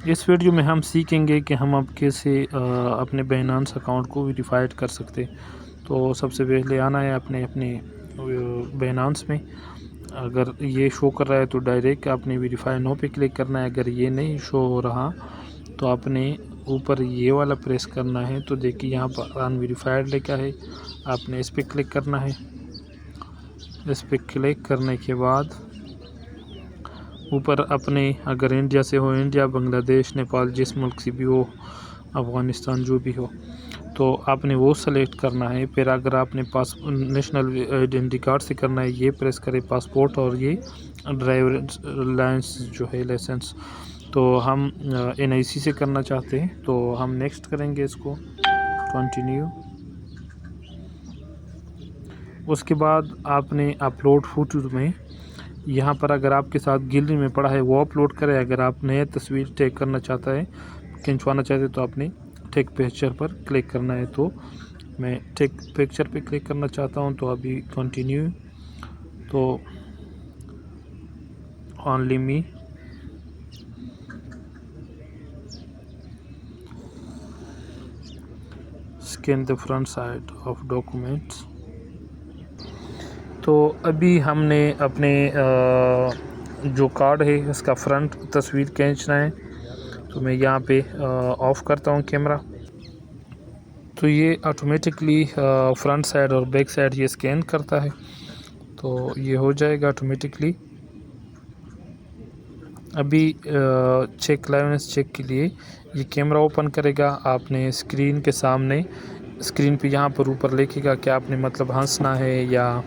اس video میں ہم سیکھیں گے کہ ہم اب کیسے اپنے بائنانس اکاؤنٹ کو ویریفائڈ کر سکتے۔ تو سب سے پہلے آنا ہے اپنے بائنانس میں۔ اگر یہ شو کر رہا ہے تو ڈائریکٹ اپنے ویریفائی نو پہ کلک کرنا ہے۔ اگر یہ نہیں شو ہو رہا تو آپ نے اوپر یہ والا پریس کرنا ہے، تو دیکھیے یہاں پر ان ویریفائڈ لکھا ہے، آپ نے اس پہ کلک کرنا ہے۔ اس پہ کلک کرنے کے بعد اوپر اپنے اگر انڈیا سے ہو انڈیا، بنگلہ دیش، نیپال، جس ملک سے بھی ہو، افغانستان جو بھی ہو، تو آپ نے وہ سلیکٹ کرنا ہے۔ پھر اگر آپ نے نیشنل آئیڈینٹی کارڈ سے کرنا ہے، یہ پریس کرے پاسپورٹ، اور یہ ڈرائیور لائسنس جو ہے لائسنس، تو ہم NIC سے کرنا چاہتے ہیں تو ہم نیکسٹ کریں گے اس کو، کنٹینیو۔ اس کے بعد آپ نے اپلوڈ فوٹو میں یہاں پر اگر آپ کے ساتھ گیلری میں پڑا ہے وہ اپلوڈ کرے۔ اگر آپ نئے تصویر ٹیک کرنا چاہتا ہے، کھنچوانا چاہتے تو آپ نے ٹیک پکچر پر کلک کرنا ہے۔ تو میں ٹیک پکچر پہ کلک کرنا چاہتا ہوں، تو ابھی کنٹینیو، تو only me, scan the front side of documents. تو ابھی ہم نے اپنے جو کارڈ ہے اس کا فرنٹ تصویر کھینچنا ہے، تو میں یہاں پہ آف کرتا ہوں کیمرہ، تو یہ آٹومیٹکلی فرنٹ سائڈ اور بیک سائڈ یہ اسکین کرتا ہے، تو یہ ہو جائے گا آٹومیٹکلی۔ ابھی چیک لائونس چیک کے لیے یہ کیمرہ اوپن کرے گا۔ آپ نے اسکرین کے سامنے، اسکرین پہ یہاں پر اوپر لکھے گا کہ آپ نے مطلب ہنسنا ہے یا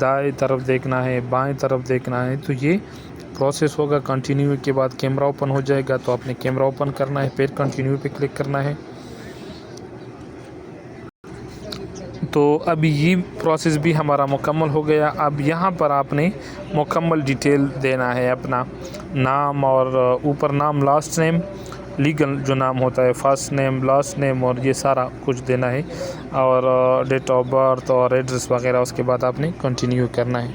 دائیں طرف دیکھنا ہے، بائیں طرف دیکھنا ہے، تو یہ پروسیس ہوگا۔ کنٹینیو کے بعد کیمرہ اوپن ہو جائے گا، تو آپ نے کیمرہ اوپن کرنا ہے، پھر کنٹینیو پہ کلک کرنا ہے۔ تو ابھی یہ پروسیس بھی ہمارا مکمل ہو گیا۔ اب یہاں پر آپ نے مکمل ڈیٹیل دینا ہے، اپنا نام، اور اوپر نام، لاسٹ نیم، لیگل جو نام ہوتا ہے، فرسٹ نیم، لاسٹ نیم، اور یہ سارا کچھ دینا ہے، اور ڈیٹ آف برتھ اور ایڈریس وغیرہ۔ اس کے بعد آپ نے کنٹینیو کرنا ہے۔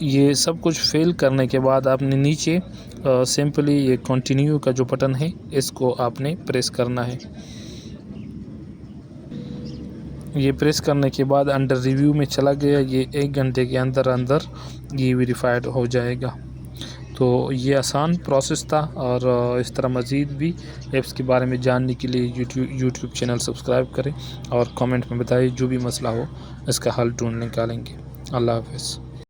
یہ سب کچھ فل کرنے کے بعد آپ نے نیچے سمپلی یہ کنٹینیو کا جو بٹن ہے اس کو آپ نے پریس کرنا ہے۔ یہ پریس کرنے کے بعد انڈر ریویو میں چلا گیا، یہ 1 گھنٹے کے اندر یہ ویریفائڈ ہو جائے گا۔ تو یہ آسان پروسیس تھا، اور اس طرح مزید بھی ایپس کے بارے میں جاننے کے لیے یوٹیوب چینل سبسکرائب کریں، اور کامنٹ میں بتائیں جو بھی مسئلہ ہو اس کا حل ڈھونڈ نکالیں گے۔ اللہ حافظ۔